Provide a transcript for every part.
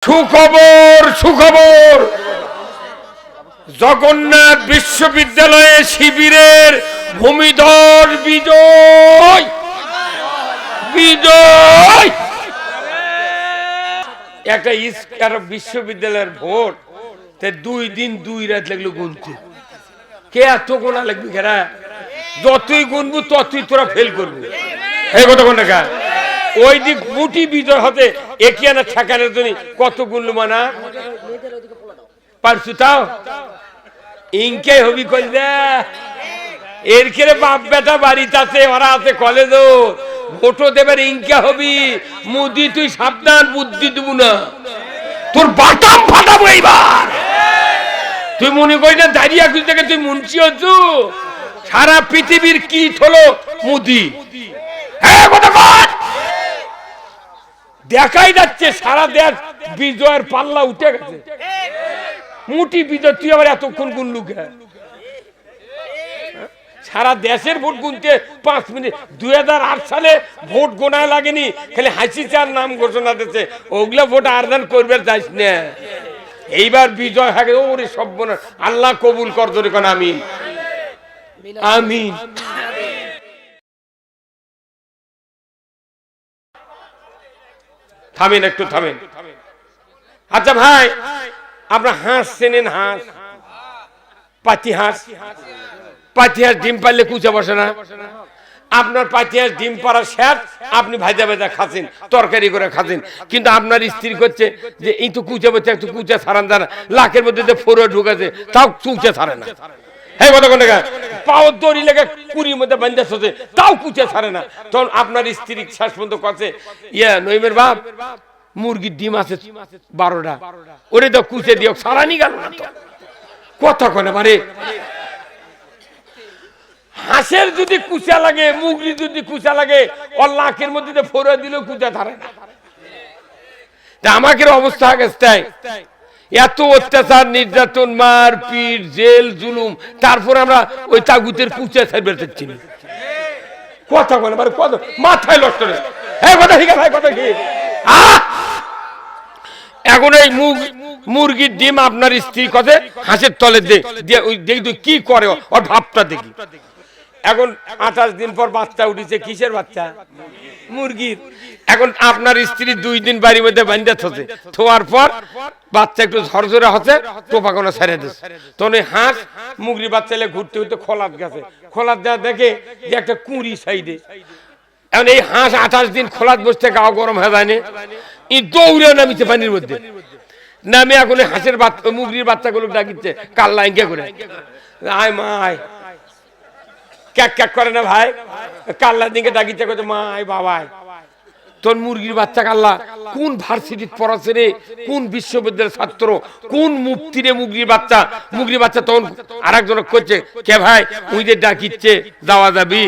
সুখবর সুখবর জগন্নাথ বিশ্ববিদ্যালয়ে শিবিরের ভূমিধর বিজয় বিজয়। একটা বিশ্ববিদ্যালয়ের ভোট 2 দিন 2 রাত লাগলো গুনতে। কে এত গোনা লাগবে? কেরা যতই গুনবো ততই তোরা ফেল করবি। এই কত কোন টাকা ওই দিক মুটি বিজয় হতে একিয়ানা ঠেকানোর জন্য কত গুনলু মানা পারছু তাও ইনকে হবি কইলে এর কেরে বাপ বেটা বাড়িতে আছে, ওরা আছে কলেজও, ভোটও দেবার ইনকে হবি। মুদি তুই সাবধান, বুদ্ধি দিব না, তোর বাটাম ফাটাবো এইবার। তুই মনে করি না দাঁড়িয়ে খুঁজ থেকে তুই মুন্সি হচ্ছু? সারা পৃথিবীর কীট হলো মুদি। হ্যাঁ কথা কর, দেখাই যাচ্ছে সারা দেশ বিজয়ের পাল্লা উঠে গেছে। মুটি বিজয়, তুই আবার এতক্ষণ গুনলু কে? সারা দেশের ভোট গুনতে 5 মিনিট। 2008 সালে ভোট গোনায় লাগেনি, খালি হাসি চার নাম ঘোষণা দিচ্ছে। ওগুলা ভোট আরদান করবে যাইস না। এইবার বিজয় হবে। ওরে সব আল্লাহ কবুল কর জোরে কোন আমিন আমিন। থামেন একটু থামেন। আচ্ছা ভাই, আপনার হাঁস চেনেন? হাঁস, পাতি হাঁস। পাতি হাঁস ডিম পারলে কুচা বসে না। আপনার পাতি হাঁস ডিম পাড়া শেষ, আপনি ভাজা ভাজা খাচ্ছেন, তরকারি করে খাচ্ছেন, কিন্তু আপনার স্ত্রী করছে যে এই তো কুচা বসে, একটু কুচা ছাড়ান জানা, লাখের মধ্যে যে ফোড়ো ঢুকেছে তাও কুচা ছাড়ে না। হ্যাঁ কথা কোন পাও দড়ি লেগে কুড়ির মধ্যে বান্ধা সোজে তাও কুচা ছাড়ে না। তখন আপনার স্ত্রী শেষ পর্যন্ত কাছে ইয়া নইমের বাপ, মুরগির ডিম আছে 12টা, ওরে তো কুচে দিও, সারানি গেল না তো। কথা কনে মানে হাঁসের যদি কুচা লাগে, মুরগির যদি কুচা লাগে, ওর লাখের মধ্যে ফোড়া দিলেও কুচা ধরে না। আমাকে অবস্থা গেছে এত অত্যাচার, নির্যাতন, মার পিট, জেল জুলুম, তারপর আমরা ওই তাগুতের কুচা ছাড়বে চাচ্ছি না। কথা বলে মানে কত মাথায় লষ্ট নেই। হ্যাঁ কথা ঠিক আছে ভাই, কথা কি? এখন এই মুরগির ডিম আপনার স্ত্রী কথা হাঁসের তলে দেখি কি করে, ওর ভাবটা দেখি। এখন 28 দিন পর বাচ্চা উঠেছে। কিসের বাচ্চা? মুরগির। এখন আপনার স্ত্রী 2 দিন বাড়ির মধ্যে বান্ধা থছে, থোয়ার পর বাচ্চা একটু ঝরঝরে হচ্ছে, টোপা কোনো ছেড়ে দিচ্ছে। তখন এই হাঁস মুরগির বাচ্চা ঘুরতে ঘুরতে খোলাত গেছে। খোলাত যা দেখে যে একটা কুঁড়ি সাইডে। এখন এই হাঁস 28 দিন খোলাত বসতে গাও গরম হয়ে যায়নি, ই দৌড়ে নামিছে পানির মধ্যে। নামে এখন হাঁসের বাচ্চা, মুরগির বাচ্চাগুলো ডাকিচ্ছে কাল্লা ইঙ্গে করে, আয় মায় ক্যাক ক্যাক করে না ভাই, কাল্লার দিকে ডাকিচ্ছে কত মায় বাবাই। তোর মুরগির বাচ্চা কাল্লা কোন ভার্সিটির পড়াছে রে, কোন বিশ্ববিদ্যালয়ের ছাত্র, কোন মুফতি রে মুরগির বাচ্চা। মুরগির বাচ্চা তখন আরেকজন করছে কে ভাই, উই যে ডাকিচ্ছে যাওয়া যাবি।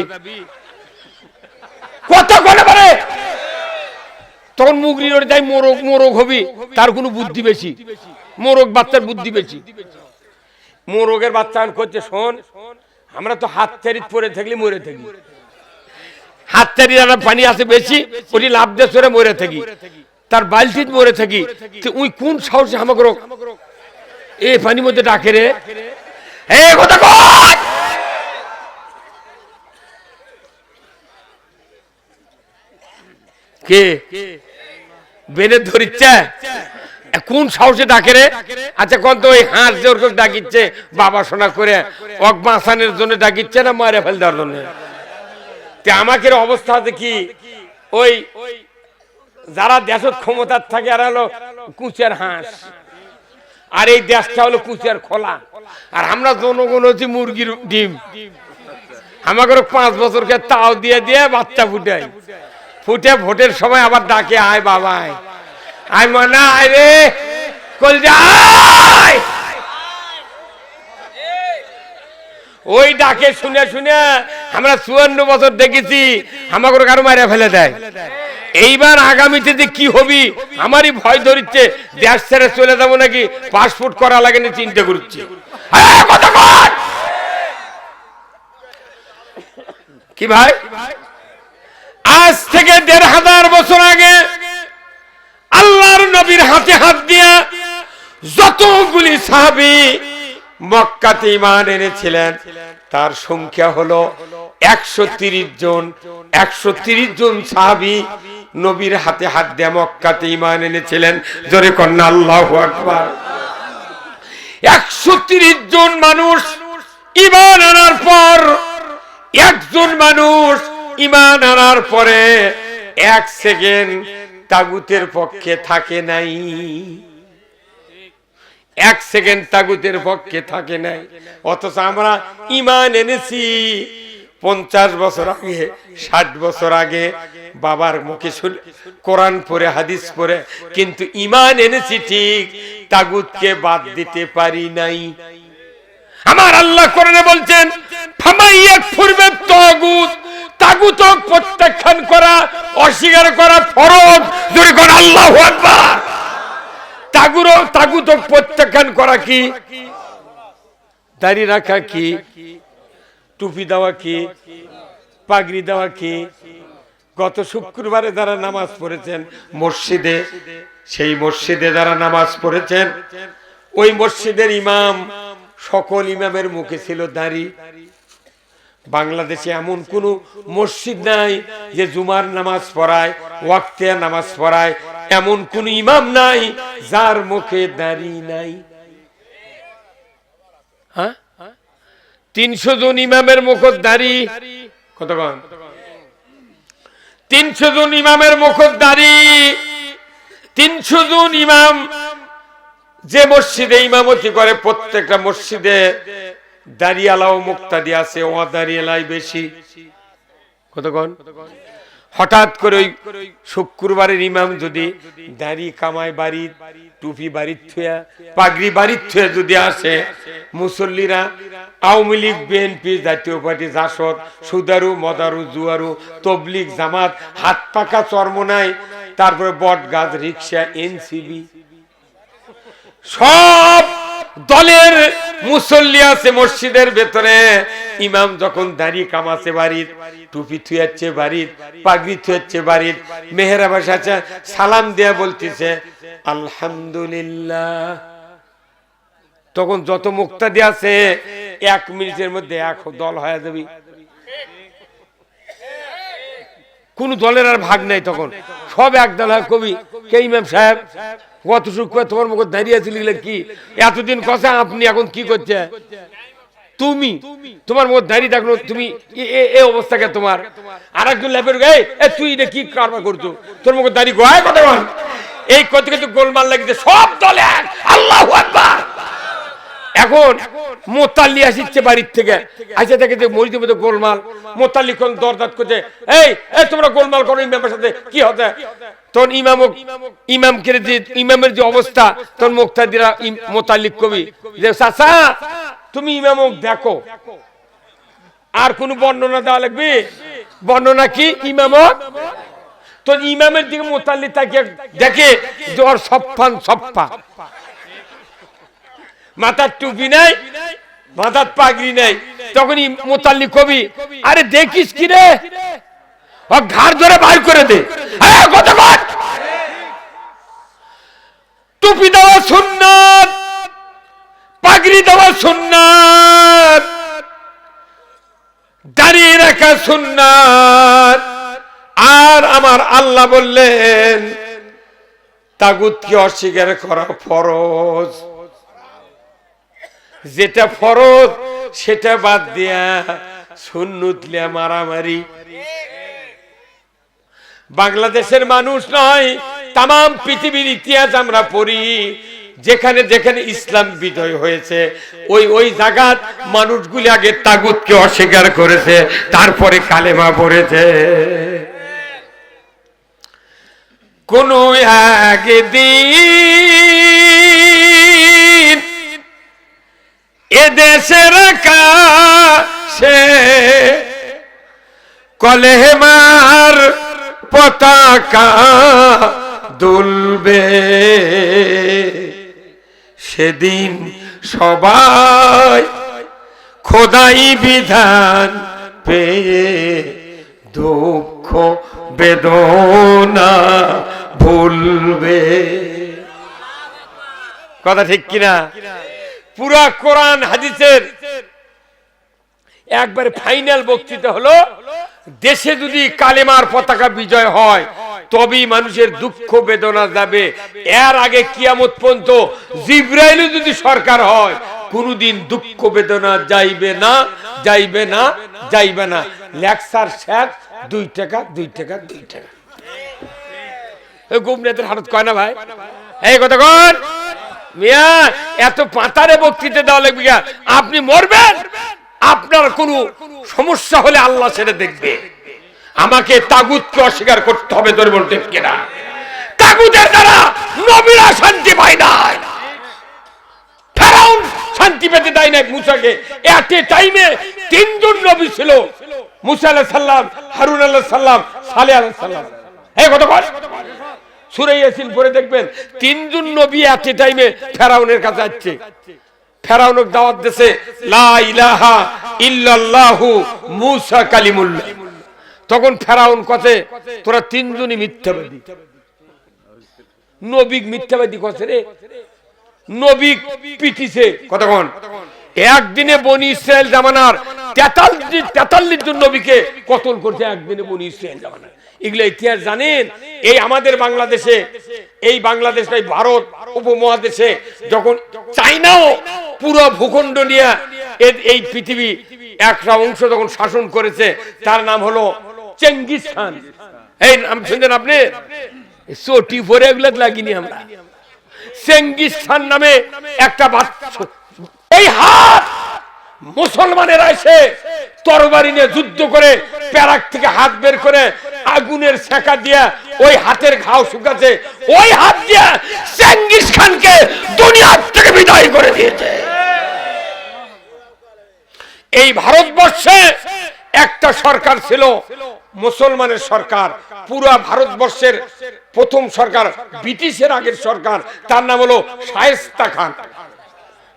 কথা বলে পারে তখন মুরগির ওর যাই মোরগ মোরগ হবি, তার কোনো বুদ্ধি বেশি, মোরগ বাচ্চার বুদ্ধি বেশি। মোরগের বাচ্চা করছে শোন, আমরা তো হাত চারিত পরে থাকলে মরে থাকি, হাত চারি পানি আছে বেশি, ওটি লাভ দিয়ে সরে মরে থাকি, তার বালতিত মরে থাকি। ওই কোন সাহসে আমাকে এই পানির মধ্যে ডাকে রে? কথা কর। কে বেড়ে ধরিচ্ছে? কোন সাহসে ডাকে রে? আচ্ছা কোন তো ওই হাঁস যে ওর ডাকিচ্ছে বাবা শোনা করে, ওক বাঁচানোর জন্য ডাকিচ্ছে না মারে ফেল দেওয়ার জন্য? আমাকে অবস্থা আছে কি, ওই যারা দেশের ক্ষমতার থাকে আর হলো কুচের হাঁস, আর এই দেশটা হলো কুচের খোলা, আর আমরা জনগণ হচ্ছি মুরগির ডিম। আমাকে 5 বছরকে তাও দিয়ে দিয়ে বাচ্চা ফুটাই, ফুটে ভোটের সময় আবার ডাকে আয় বাবাই, আয় মনা আয় রে কলজা আয়। ওই ডাকে শুনে শুনে আমরা 54 বছর দেখেছি, আমাকে কারো মারা ফেলে দেয়। এইবার আগামীতে যে কি হবি আমারই ভয় ধরিচ্ছে, দেশ ছেড়ে চলে যাবো নাকি পাসপোর্ট করা লাগে না চিন্তা করছি। কি ভাই, আজ থেকে 1500 বছর আগে আল্লাহ আল্লাহর নবীর হাতে হাত দিয়া যতগুলি সাহাবী মক্কাতে ঈমান এনেছিলেন তার সংখ্যা হলো 130 জন। 130 জন সাহাবী নবীর হাতে হাত দিয়ে মক্কাতে ঈমান এনেছিলেন। জোরে কন্না আল্লাহু আকবার। 130 জন মানুষ ঈমান আনার পর, একজন মানুষ ঈমান আনার পরে 1 সেকেন্ড তাগুতের পক্ষে থাকে নাই। 1 সেকেন্ড তাগুতের পক্ষে থাকে নাই। অথচ আমরা ঈমান এনেছি 50 বছর আগে, 60 বছর আগে বাবার মুখে শুনে কোরআন পড়ে হাদিস পড়ে, কিন্তু ঈমান এনেছি ঠিক, তাগুতকে বাদ দিতে পারি নাই। আমার আল্লাহ কোরআনে বলছেন ফামাইয়াকফুর বিত-তাগুত, তাগুত প্রত্যাখ্যান করা, অস্বীকার করা ফরজ। জোরে করে আল্লাহু আকবার। তাগুত প্রত্যাখ্যান করা কি? দাড়ি রাখা কি? টুপি দেওয়া কি? পাগড়ি দেওয়া কি? গত শুক্রবারে যারা নামাজ পড়েছেন মসজিদে, সেই মসজিদে যারা নামাজ পড়েছেন ওই মসজিদের ইমাম, সকল ইমামের মুখে ছিল দাড়ি। বাংলাদেশে এমন কোন মসজিদ নাই যে জুমার নামাজ পড়ায়, ওয়াক্তে নামাজ পড়ায়, এমন কোন ইমাম নাই যার মুখে দাড়ি নাই। হ্যাঁ, 300 জন ইমামের মুখে দাড়ি। কতক্ষণ? 300 জন ইমামের মুখে দাড়ি। 300 জন ইমাম যে মসজিদে ইমামতি করে, প্রত্যেকটা মসজিদে দাড়িওয়ালাও মুক্তাদি আছে, অদাড়িওয়ালাই বেশি। কতক্ষণ? হঠাৎ করে ওই শুক্রবারের ইমাম যদি দাড়ি কামায় বাড়ি, টুপি বাড়ির থুয়া, পাগড়ি বাড়ির থুয়া যদি আসে, মুসল্লিরা আওয়ামী লীগ, বিএনপি, জাতীয় পার্টি, জাসদ, সুদারু, মদারু, জুয়ারু, তবলিগ, জামাত, হাত পাকা চরমনাই, তারপরে বট গাছ, রিক্সা, এনসিবি, সব দলের মুসল্লি আছে মসজিদের ভেতরে। ইমাম যখন দাড়ি কামাচ্ছে বাড়ির, টুপি থুয়াচ্ছে বাড়ির, পাগড়ি থুয়াচ্ছে বাড়ির, মেহরাব আছে, সালাম দেয়া বলতেছে আলহামদুলিল্লাহ, তখন যত মুক্তাদি আছে 1 মিনিটের মধ্যে 1 দল হয়ে যাবে। কোন দলের আর ভাগ নাই, তখন সব এক দল হয়। কবি কে ইমাম সাহেব কত শুক্র তোমার মুখে দাঁড়িয়ে ছিল কি এতদিন কথা, আপনি এখন কি করছে? তুমি তোমার মুখে দাঁড়িয়ে থাকলো, তুমি এই অবস্থাকে তোমার আর একজন ল্যাপের তুই এটা কি কারবার করছো, তোর মুখে দাঁড়িয়ে গোয়ায় কথা বল। এই করতে করতে গোলমাল লাগিতে সব দলে আল্লাহু আকবার। এখন মোতাল্লি আসছে বাড়ির থেকে, আসে থেকে যে মসজিদের মধ্যে গোলমাল, মোতাল্লি কোন দরদাত করছে, এই তোমরা গোলমাল করো ইমামের সাথে, কি হতে? তখন ইমামকে যে ইমামের যে অবস্থা, তখন মুক্তাদিরা মোতাল্লিক কবি যে চাচা তুমি ইমামক দেখো, আর কোন বর্ণনা দেওয়া লাগবে? বর্ণনা কি? ইমামক। তো ইমামের দিকে মোতাল্লি তাকিয়ে দেখে জ্বর সফান সফা, মাথার টুপি নাই, মাথার পাগড়ি নাই। তখন মোতাল্লি কবি আরে দেখিস কি রে, ঘাড় ধরে বাইর করে দে। টুপি দেওয়া সুন্নাত, পাগড়ি দেওয়া সুন্নাত, দাঁড়িয়ে রাখা সুন্নাত। আর আমার আল্লাহ বললেন তাগুতকে অস্বীকার করা ফরজ। যেটা ফরজ সেটা বাদ দিয়া সুন্নত লিয়া মারামারি। বাংলাদেশের মানুষ নয়, তাম পৃথিবীর ইতিহাস আমরা পড়ি, যেখানে যেখানে ইসলাম বিজয় হয়েছে ওই জায়গার মানুষগুলি আগে তাগুতকে অস্বীকার করেছে, তারপরে কালেমা পড়েছে। কোন একদিন এদেশের কাছে কলেমার পতাকা দুলবে, সেদিন সবাই খোদাই বিধান পেয়ে দুঃখ বেদনা ভুলবে। কথা ঠিক কিনা? পুরা কোরআন হাদিসের একবারে ফাইনাল বক্তৃতা হলো, দেশে যদি কালেমার পতাকা বিজয় হয় তবেই মানুষের দুঃখ বেদনা যাবে। এর আগে কিয়ামত পর্যন্ত জিবরাইলও যদি সরকার হয় কোনদিন দুঃখ বেদনা যাইবে না, যাইবে না, যাইবে না। লেকচার শেষ, 2 টাকা 2 টাকা 2 টাকা। এই গোমনেতের হালত কয় না ভাই? এই কথা কন মিয়া, এত পাতারে বক্তৃতা দেওয়া লাগবে। আপনি মরবেন, আপনার কোনো সমস্যা হলে আল্লাহ সেটা দেখবে। আমাকে তাগুতকে অস্বীকার করতে হবে, তোর বলতে কিনা? তাগুতের দ্বারা নবীরা শান্তি পায় নাই, ফেরাউন শান্তি পেতে দেয় নাই মুসাকে। এট এ টাইমে 3 জন নবী ছিল, মুসা আলাইহিস সালাম, হারুন আলাইহিস সালাম, সালেহ আলাইহিস সালাম। এই কথা বল, সূরা ইয়াসিন পড়ে দেখবেন 3 জন নবী এট এ টাইমে ফেরাউনের কাছে আসছে। ফেরাউনক দাওয়াত দিয়েছে লা ইলাহা ইল্লাল্লাহু মুসা কালিমুল্লাহ। তখন ফেরাউন কছে তোরা 3 জনই মিথ্যাবাদী। নবী মিথ্যাবাদী কছে রে, নবী পিটিছে। কতক্ষণ? একদিনে বনি ইসরায়েল জামানার 43 জন নবীকে কতল করছে একদিনে বনি ইসরায়েল জামানার। এগুলো ইতিহাস জানেন? এই আমাদের বাংলাদেশে, এই বাংলাদেশ নাই, ভারত উপমহাদেশে যখন চাইনাও পুরো ভূখণ্ড নিয়ে এই পৃথিবী একটা অংশ যখন শাসন করেছে, তার নাম হলো চেঙ্গিস খান। এই নাম শুনছেন আপনি? চটি পরে এগুলো লাগিনি আমরা। চেঙ্গিস খান নামে একটা বাচ্চা, এই হাত মুসলমানেরা এসে তরবারি নিয়ে যুদ্ধ করে প্যারাক থেকে হাত বের করে আগুনের সেকা দিয়া ওই হাতের ঘাও শুকাছে, ওই হাত দিয়ে চেঙ্গিস খানকে দুনিয়া থেকে বিদায় করে দিয়েছে। এই ভারতবর্ষে একটা সরকার ছিল মুসলমানের সরকার, পুরা ভারতবর্ষের প্রথম সরকার, ব্রিটিশের আগের সরকার, তার নাম হলো শায়েস্তা খান।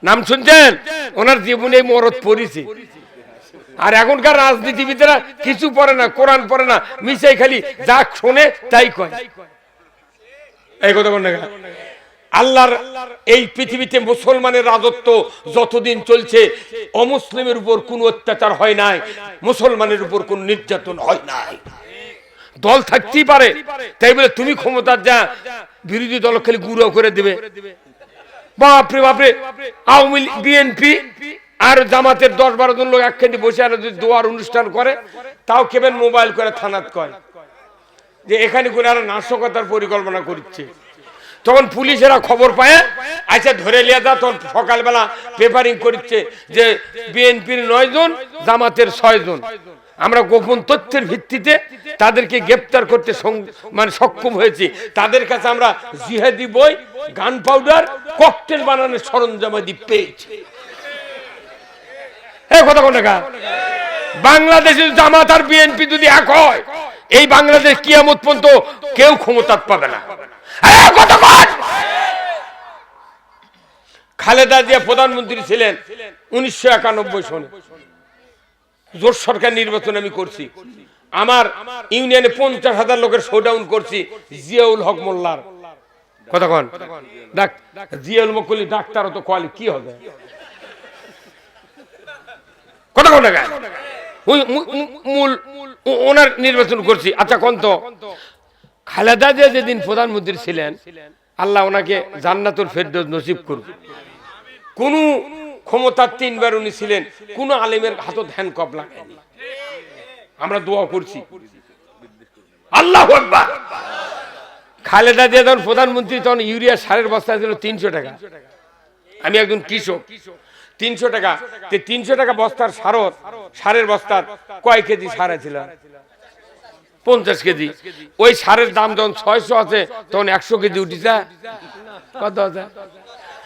নাম শুনছেন? ওনার জীবনে মরদ পড়েছে। আর এখনকার রাজনীতিবিদরা কিছু পড়ে না, কোরআন পড়ে না, মিশাই খালি যা শোনে তাই কয়। এই কথা কোন না? আল্লাহর এই পৃথিবীতে মুসলমানের রাজত্ব যতদিন চলছে অমুসলিমের উপর কোন অত্যাচার হয় নাই, মুসলমানের উপর কোন নির্যাতন হয় নাই। দল থাকতেই পারে, তাই বলে তুমি ক্ষমতার যা বিরোধী দল খালি গুঁড়ো করে দেবে। বাপরে বাপরে, আওয়ামী লীগ, বিএনপি আর জামাতের 10-12 জন লোক একখানে বসে আর যদি দোয়ার অনুষ্ঠান করে, তাও কেবল মোবাইল করে থানাত কয় যে এখানে করে আর নাশকতার পরিকল্পনা করছে। তখন পুলিশেরা খবর পায়, আচ্ছা ধরে লিয়া যা। তখন সকালবেলা পেপারিং করছে যে বিএনপির 9 জন, জামাতের 6 জন। আমরা গোপন তথ্যের ভিত্তিতে তাদেরকে গ্রেফতার করতে মানে সক্ষম হয়েছি। তাদের কাছে আমরা জিহাদি বই, গান পাউডার, ককটেল বানানোর সরঞ্জামাদি পেয়েছি। এই কথা কোন টাকা? বাংলাদেশের জামাত আর বিএনপি যদি এক হয়, এই বাংলাদেশ কিয়ামত পর্যন্ত কেউ ক্ষমতা পাবে না। খালেদা জিয়া প্রধানমন্ত্রী ছিলেন 1991 সনে। জোট সরকার নির্বাচন আমি করছি, আমার ইউনিয়নে 50,000 লোকের শোডাউন করছি জিয়াউল হক মোল্লার। কতক্ষণ? জিয়াউল মকলি ডাক্তার তো কোয়ালি কি হবে? কতক্ষণ টাকা মূল ওনার নির্বাচন করছি। আচ্ছা কোন তো খালেদা জিয়া যেদিন প্রধানমন্ত্রী ছিলেন, আল্লাহ ওনাকে জান্নাতুল ফেরদৌস নসিব করুন। কোন ক্ষমতার 3 বার উনি ছিলেন, কোন আলেমের হাতত হ্যান্ডকাপ লাগায়নি। আমরা দোয়া করছি। আল্লাহু আকবার। খালেদা জিয়া যখন প্রধানমন্ত্রী, তখন ইউরিয়া সারের বস্তা ছিল 300 টাকা। আমি একজন কৃষক, 300 টাকা। 300 টাকা বস্তার সারের বস্তার কয় কেজি সার ছিল? 50 কেজি। ওই সারের দাম যখন 600 আছে, তখন 100 কেজি উঠিছে কত আছে?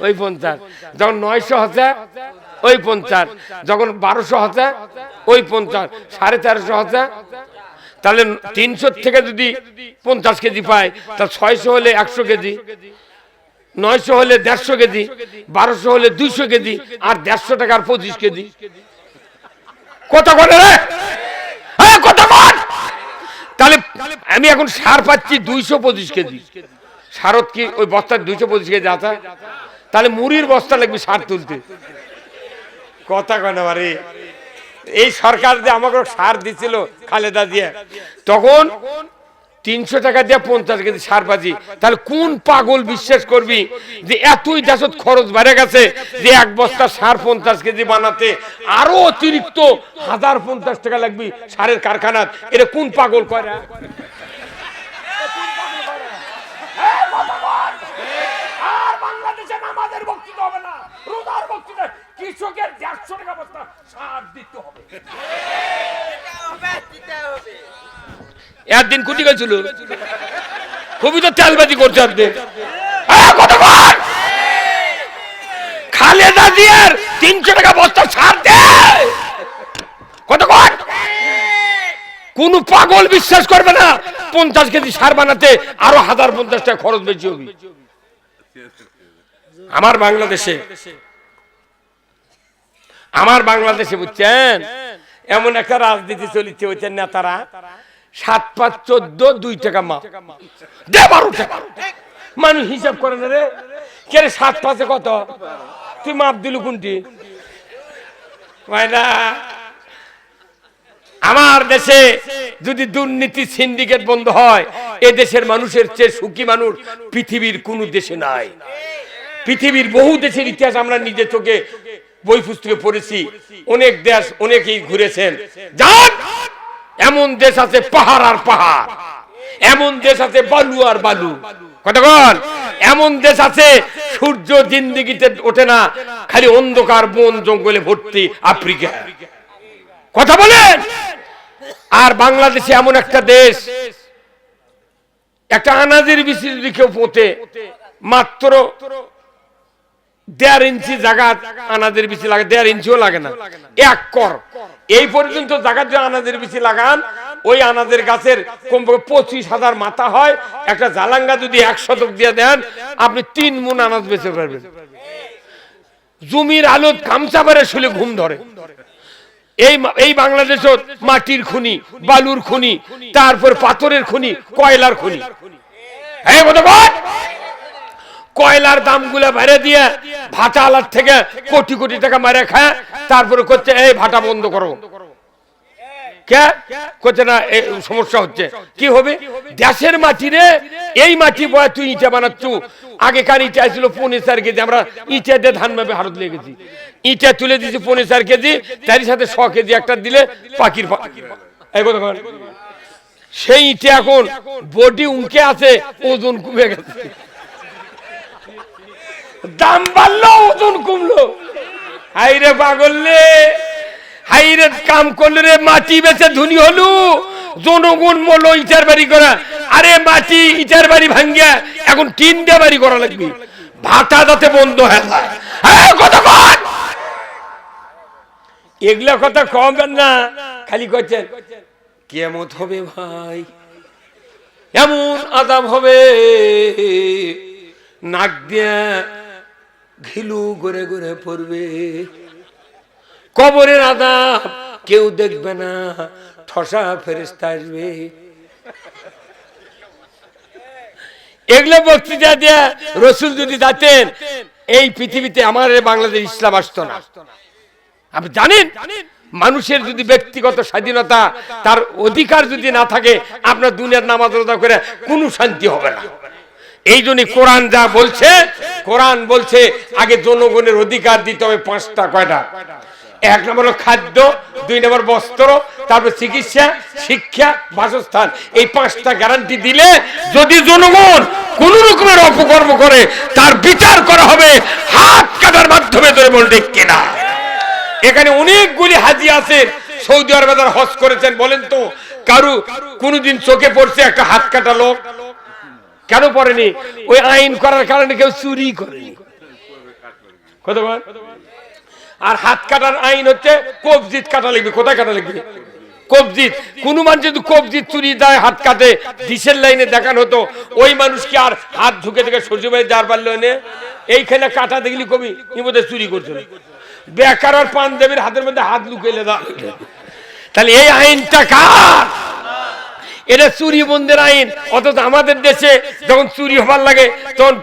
ওই 50। যখন 900 আছে ওই 50, যখন 1200 আছে ওই 50, 450 আছে। তাহলে 300 থেকে যদি 50 কেজি পায়, তাহলে 600 হলে 100 কেজি, 900 হলে 150 কেজি, 1200 হলে 200 কেজি, আর 150 টাকার 25 কেজি। কত করে রে? কত কর? তাহলে আমি এখন সার পাচ্ছি 225 কেজি। সারত কি ওই বস্তার 225 কেজি আছে? তাহলে মুড়ির বস্তা লাগবে সার তুলতে। কথা কেন বারে, এই সরকার যে আমাকে সার দিছিল খালেদা দিয়ে, তখন 300 টাকা দিয়ে 50 কেজি সার পাচ্ছি। তাহলে কোন পাগল বিশ্বাস করবি যে এতই দেশত খরচ বেড়ে গেছে যে এক বস্তা সার 50 কেজি বানাতে আরো অতিরিক্ত 1050 টাকা লাগবে সারের কারখানা? এটা কোন পাগল করে? আর বাংলাদেশে নামাজের বক্তৃতা হবে না, রোজার বক্তৃতা, কৃষকের 150 টাকা বস্তা সার দিতে হবে। একদিন কুটি গেছিল, খুবই তো তেলবাজি করছে আপনি। খালেদা জিয়ার 300 টাকা বস্তা সার দেয় কতক্ষণ? কোন পাগল বিশ্বাস করবে না 50 কেজি সার বানাতে আরো 1050 টাকা খরচ বেশি হবে। আমার বাংলাদেশে বুঝছেন এমন একটা রাজনীতি চলিচ্ছে, হচ্ছেন নেতারা 7 5 14 2 টাকা মাপ দে 12 টাকা। মানুষ হিসাব করে না রে, কে 7 5 কত তুই মাপ দিল কোনটি? আমার দেশে যদি দুর্নীতি সিন্ডিকেট বন্ধ হয়, এ দেশের মানুষের চেয়ে সুখী মানুষ পৃথিবীর কোন দেশে নাই। পৃথিবীর বহু দেশের ইতিহাস আমরা নিজে চোখে বই পুস্তকে পড়েছি, অনেক দেশ অনেকেই ঘুরেছেন। যান, এমন দেশ আছে পাহাড় আর পাহাড়, এমন দেশ আছে বালু আর বালু, কতক্ষণ এমন দেশ আছে সূর্য জিন্দেগিতে ওঠে না, খালি অন্ধকার বন জঙ্গলে ভর্তি আফ্রিকা। কথা বলেন। আর বাংলাদেশে এমন একটা দেশ, একটা আনাজের বিচি যদি কেউ পোতে, মাত্র 1.5 ইঞ্চি জায়গা আনাজের বিচি লাগে, 1.5 ইঞ্চিও লাগে না, 1 কর এই পর্যন্ত জায়গা যে আনাজের বিচি লাগান, ওই আনাজের গাছের কমপক্ষে 25,000 মাথা হয়। একটা জালাঙ্গা যদি 1 শতক দিয়ে দেন, আপনি 3 মণ আনাজ বেচতে পারবেন। জমির আলোত গামছা পরে শুলে ঘুম ধরে। এই বাংলাদেশে মাটির খনি, বালুর খনি, তারপর পাথরের খনি, কয়লার খনি। কয়লার দামগুলা বেড়ে দিয়ে ভাটা আলার থেকে কোটি কোটি টাকা মেরে খায়, তারপরে করছে এই ভাটা বন্ধ করো। কে করছে না? সমস্যা হচ্ছে। কি হবে? দেশের মাটি রে, এই মাটি বয় তুই ইটা বানাচ্ছ। আগেকার ইটা ছিল 15 কেজি, আমরা ইটা দিয়ে ধান মেপে হারত লেগেছি, ইটা তুলে দিয়েছি 15 কেজি, তারই সাথে 100 কেজি একটা দিলে পাখির। সেই ইটা এখন বডি উঁকে আছে, ওজন কমে গেছে। দাম বাড়লো, ওজন কমলো। হাইরে পাগল রে, হাইরে কাম করলে রে, মাটি বেচে ধনী হলু, জনগণ মূল্য ইটার বাড়ি করা। আরে মাটি ইটার বাড়ি ভাঙ্গিয়া এখন টিন দিয়ে বাড়ি করা লাগবে, ভাটা যাতে বন্ধ হয়ে যায়। এগুলা কথা কমবেন না, খালি করছেন কিয়ামত হবে ভাই, এমন আযাব হবে, নাক দিয়ে ঘিলু ঘুরে ঘুরে পড়বে। কবরের আযাব কেউ দেখবে না, ঠসা ফেরেশতা আসবে। এগুলো বক্তৃতা দিয়ে রাসূল যদি যাতেন, এই পৃথিবীতে আমার বাংলাদেশ ইসলাম আসতো না। আপনি জানেন, মানুষের যদি ব্যক্তিগত স্বাধীনতা, তার অধিকার যদি না থাকে, আপনার দুনিয়ার নামাজ রোজা করে কোনো শান্তি হবে না। এই জন্য কোরআন যা বলছে, কোরআন বলছে আগে জনগণের অধিকার দিতে হবে 5টা। কয়টা? 1 নম্বর খাদ্য, 2 নম্বর বস্ত্র, তারপর চিকিৎসা, শিক্ষা, বাসস্থান। এই 5টা গ্যারান্টি দিলে যদি জনগণ কোন রকমের অপকর্ম করে, তার বিচার করা হবে হাত কাটার মাধ্যমে। ধরে বল ঠিক কিনা? এখানে অনেকগুলি হাজি আছেন, সৌদি আরবে যারা হজ করেছেন। বলেন তো কারু কোনদিন চোখে পড়ছে একটা হাত কাটা লোক? কেন পড়েনি? ওই আইন করার কারণে কেউ চুরি করেনি। কতবার? আর হাত কাটার আইন হচ্ছে কবজিত কাটা লাগবে। কোথায় কাটা লাগবে? কবজিত। কোন মানুষ যদি কবজিত চুরি দেয়, হাত কাটে, ডিসেল লাইনে দেখানো হতো, ওই মানুষ কি আর হাত ঝুঁকে থেকে শ্বশুর বাড়ি যার পারলো এনে? এইখানে কাটা দেখলি কবি ই বোধহয় চুরি করছিল। বেকার আর পাঞ্জাবির হাতের মধ্যে হাত লুকেলে দাও। তাহলে এই আইনটা কার? এটা চুরি বন্ধের আইন। অথচ আমাদের দেশে যখন চুরি হবার লাগে তখন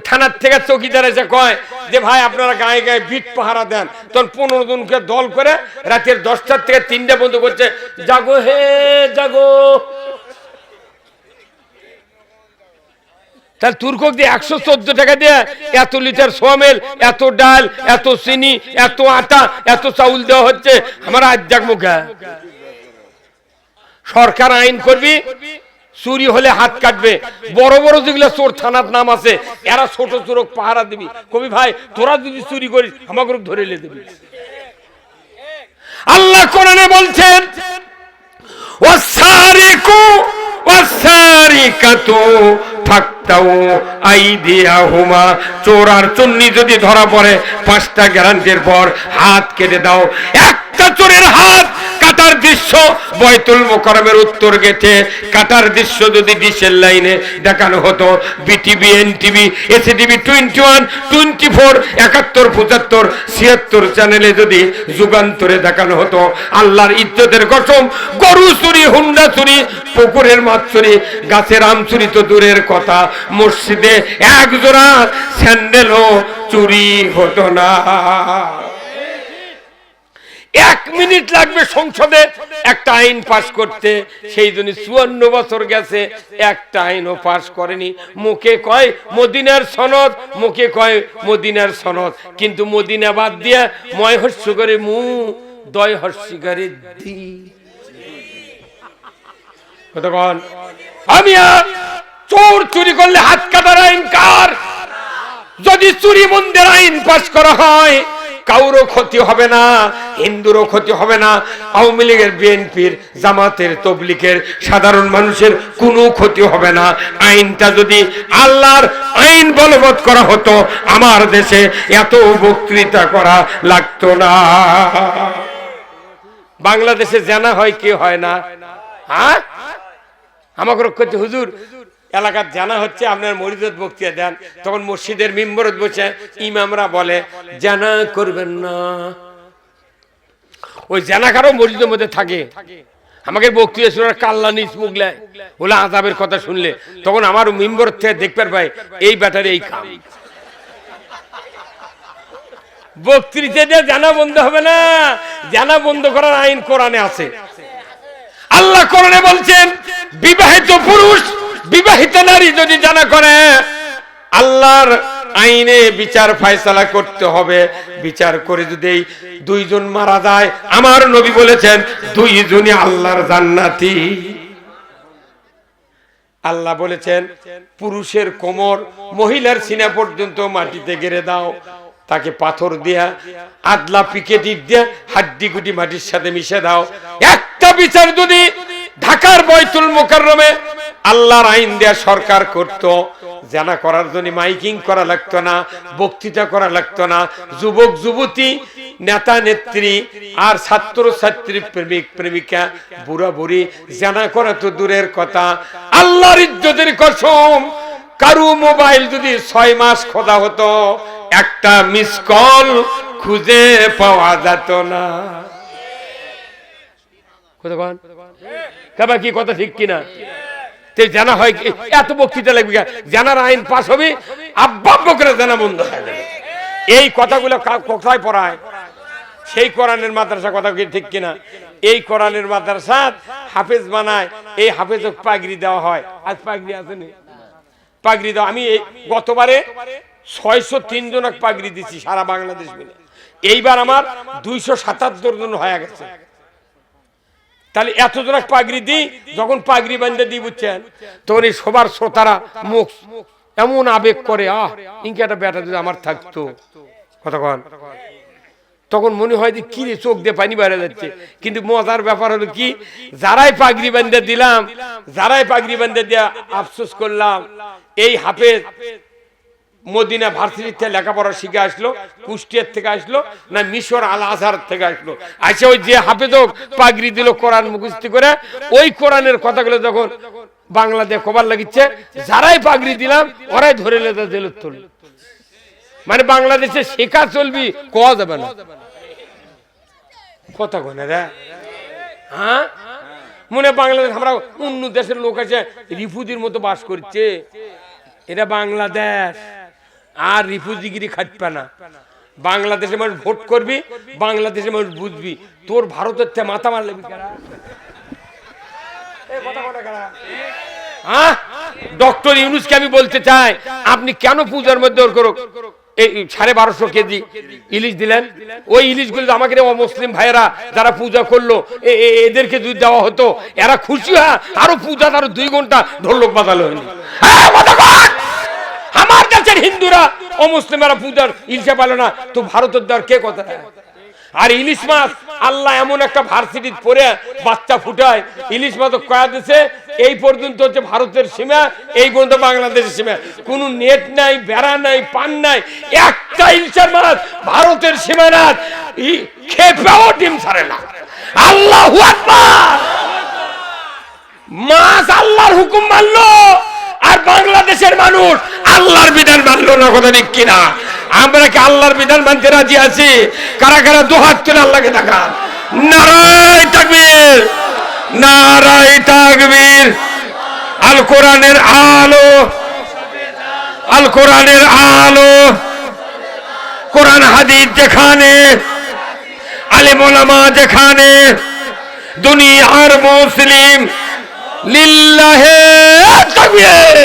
থানার থেকে চৌকিদার এসে কয় যে ভাই আপনারা গায়ে গায়ে বিট পাহারা দেন, তখন 15 জনকে দল করে রাতের 10টার থেকে 3টা বন্ধ করছে, জাগো হে জাগো। তাহলে তুর্কক দিয়ে 114 টাকা দিয়ে এত লিটার সোয়ামেল, এত ডাল, এত চিনি, এত আটা, এত চাউল দেওয়া হচ্ছে। আমার আজ জাগবো কে? সরকার আইন করবি, চুরি হলে হাত কাটবে। বড় বড় যেগুলো চোর থানার নাম আছে, এরা ছোট চোরক পাহারা দিবি, কবি ভাই তোরা যদি চুরি করিস আমাকে ধরে লে দিবি। আল্লাহ কোরআনে বলছেন ওয়াসারিকু ওয়াসারিকাতু ফাকতাউ আইদিয়াহুমা, চোর আর চুন্নি যদি ধরা পড়ে 5টা গ্যারান্টির পর হাত কেটে দাও। একটা চোরের হাত কাটার দৃশ্য বয়তুল মুকাররমের উত্তর গেটে কাটার দৃশ্য যদি ডিশের লাইনে দেখানো হতো, বিটিভি, এনটিভি, এসিটিভি 21, 24, 71, 75, 76 চ্যানেলে যদি যুগান্তরে দেখানো হতো, আল্লাহর ইজ্জতের কসম, গরু চুরি, হুন্ডা চুরি, পুকুরের মাছ চুরি, গাছের আম চুরি তো দূরের কথা, মসজিদে এক জোড়া স্যান্ডেলও চুরি হতো না। 1 মিনিট লাগবে সংসদে একটা আইন পাস করতে, সেই জন্য 54 বছর গেছে একটা আইনও পাস করেনি। মুখে কয় মদিনার সনদ, মুখে কয় মদিনার সনদ, কিন্তু মদিনা বাদ দিয়া ময় হর্ষ করে মু, দয় হর্ষ করে দি। কতক্ষণ আমি চোর চুরি করলে হাত কাটার আইন কার? যদি চুরি বন্ধের আইন পাস করা হয় কাউরও ক্ষতি হবে না, হিন্দুরও ক্ষতি হবে না, আওয়ামী লীগের, বিএনপির, জামাতের, তবলিগের, সাধারণ মানুষের কোনো ক্ষতি হবে না। আইনটা যদি আল্লাহর আইন বলবৎ করা হতো, আমার দেশে এত বক্তৃতা করা লাগতো না। বাংলাদেশে জানা হয় কি হয় না? হ্যাঁ, আমাকে রক্ষা হুজুর এলাকার জানা হচ্ছে, আপনার মরিদত বক্তৃতা দেন, তখন মসজিদের মিম্বরত বসে ইমামরা বলে জানা করবেন না। ওই জানাকারও মসজিদের মধ্যে থাকে। আমাকে বক্তৃতা শোনার কাল্লা নিচ মুগলে বলে আযাবের কথা শুনলে, তখন আমার মিম্বর থেকে দেখবার ভাই এই ব্যাটারে এই কাম। বক্তৃতা দিয়ে জানা বন্ধ হবে না, জানা বন্ধ করার আইন কোরআনে আছে। আল্লাহ কোরআনে বলছেন বিবাহিত পুরুষ, বিবাহিত নারী যদি জানা করে আল্লাহর আইনে বিচার ফয়সালা করতে হবে। বিচার করে যদি 2 জন মারা যায়, আমার নবী বলেছেন 2 জনই আল্লাহর জান্নাতি। আল্লাহ বলেছেন পুরুষের কোমর, মহিলার সিনা পর্যন্ত মাটিতে গেড়ে দাও, তাকে পাথর দিয়া আদলা পিকেটি দিয়া হাড্ডি গুটি মাটির সাথে মিশে দাও। একটা বিচার যদি ঢাকার বয়তুল মুকাররমে আল্লাহর আইন দেয়া সরকার করত, জানা করার জন্য মাইকিং করা লাগতো না, বক্তৃতা করা লাগতো না, যুবক যুবতী, নেতা নেত্রী আর ছাত্র ছাত্রী, প্রেমিক প্রেমিকা, বুড়া বুড়ি জানা করা তো দূরের কথা। আল্লাহর ইজ্জতের কসম, কারু মোবাইল যদি 6 মাস খোদা হতো, একটা মিস কল খুঁজে পাওয়া যেত না। কি কথা ঠিক কিনা? জানা হয় এত বক্তৃতা লাগবে, জানার আইন পাস হবে, আব্বা করে জানা বন্ধ হবে। এই কথাগুলো কোথায় পড়ায়? সেই কোরআনের মাদ্রাসা, কথা কি ঠিক কিনা? এই কোরআনের মাদ্রাসা হাফেজ বানায়, এই হাফেজক পাগড়ি দেওয়া হয়। আজ পাগড়ি আসেনি, পাগড়ি দেওয়া। আমি গতবারে 603 জনক পাগড়ি দিচ্ছি সারা বাংলাদেশ মিলে, এইবার আমার 277 জন হয়ে গেছে। তাহলে এত জনক পাগড়ি দিই, যখন পাগড়ি বান্ধে দিই বুঝছেন, তখন এই সবার শ্রোতারা মুখ এমন আবেগ করে, ইনকে একটা বেটা যদি আমার থাকতো, কতক্ষণ তখন মনে হয় যে কি রে, চোখ দিয়ে পানি বেড়ে যাচ্ছে। কিন্তু মজার ব্যাপার হলো কি, যারাই পাগড়ি বান্ধে দিলাম, যারাই পাগড়ি বান্ধে দিয়া আফসোস করলাম, এই হাফেজ মদিনা ভার্সিটি থেকে লেখাপড়া শিখে আসলো, কুষ্টিয়ার থেকে আসলো না মিশর আল আজহার থেকে আসলো, আচ্ছা ওই যে হাফেজক পাগড়ি দিল কোরআন মুখস্থি করে, ওই কোরআনের কথাগুলো যখন বাংলাদেশ কবার লাগিচ্ছে, যারাই পাগড়ি দিলাম ওরাই ধরে লেদা জেলত তুলল। মানে বাংলাদেশে শেখা চলবি, কোয়া যাবে না। কথা কোনে রে? হ্যাঁ, মনে বাংলাদেশ আমরা অন্য দেশের লোক আছে রিফুজির মতো বাস করছে, এটা বাংলাদেশ আর রিফুজিগিরি খাটবে না। বাংলাদেশের মানুষ ভোট করবি, বাংলাদেশের মানুষ বুঝবি। তোর ভারতের থেকে মাথা মারলে ডক্টর ইউনূসকে আমি বলতে চাই, আপনি কেন পূজার মধ্যে ওর করো এই 1250 কেজি ইলিশ দিলেন? ওই ইলিশগুলো আমাকে মুসলিম ভাইয়েরা যারা পূজা করলো এদেরকে যদি দেওয়া হতো, এরা খুশি হয়, আরো পূজা আরো 2 ঘন্টা ঢোলক বাজালো হয়নি। আমার দেশের হিন্দুরা অমুসলিমেরা পূজার ইলিশে পালো না, তো ভারতের দেওয়ার কে কথা? আর ইলিশ মাছ আল্লাহ এমন একটা ভার্সিটি পরে বাচ্চা ফুটায়, ইলিশ মাছ কয়া দিছে এই পর্যন্ত হচ্ছে ভারতের সীমা, এই পর্যন্ত বাংলাদেশের সীমা, কোন নেট নাই, বেড়া নাই, পান নাই, একটা ইলিশের মাছ ভারতের সীমানাত খেপেও ডিম ছাড়ে না। আল্লাহু আকবার। মাছ আল্লাহর হুকুম মানলো, আর বাংলাদেশের মানুষ আল্লাহর বিধান মানলো না। কথা ঠিক কিনা? আমরা কি আল্লাহর বিধান মানতে রাজি আছি? কারা কারা দুহাত তুলে আল্লাহকে দেখান। নারায়ে তাকবীর, নারায়ে তাকবীর। আল কোরআনের আলো, আল কোরআনের আলো, কোরআন হাদিস যেখানে, আলেম ওলামা যেখানে, দুনিয়ার মুসলিম লিল্লাহে তাকবীর।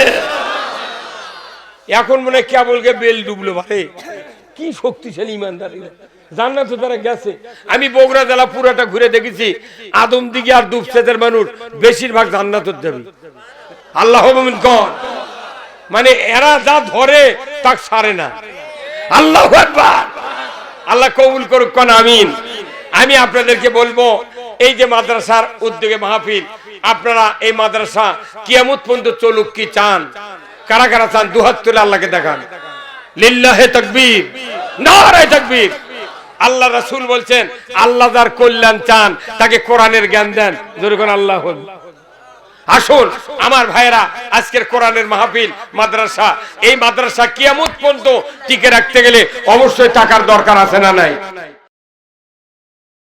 এখন মনে কেবল বেল ডুবলো ভাই, কি শক্তিশালী ইমানদার, জান্নাত তো তারা গেছে। আমি বগুড়া জেলা পুরাটা ঘুরে দেখেছি, আদমদিঘি আর দুপচাঁদের মানুষ বেশিরভাগ জান্নাত যাবে। আল্লাহ মানে এরা যা ধরে তা ছাড়ে না। আল্লাহু আকবার। আল্লাহ কবুল করুক, কোন আমিন। আমি আপনাদেরকে বলবো, এই যে মাদ্রাসার উদ্যোগে মাহফিল, আপনারা এই মাদ্রাসা কিয়ামত পর্যন্ত চলুক কি চান? কারা কারা চান? দুহাত তুলে আল্লাহকে দেখান। লিল্লাহে তাকবীর, নারায়ে তাকবীর। আল্লাহ রাসূল বলছেন, আল্লাহ যার কল্যাণ চান তাকে কোরআনের জ্ঞান দেন। জোরে কোন আল্লাহু। আসুন আমার ভাইরা, আজকের কোরআনের মাহফিল মাদ্রাসা, এই মাদ্রাসা কিয়ামত পর্যন্ত টিকে রাখতে গেলে অবশ্যই টাকার দরকার আছে না নাই?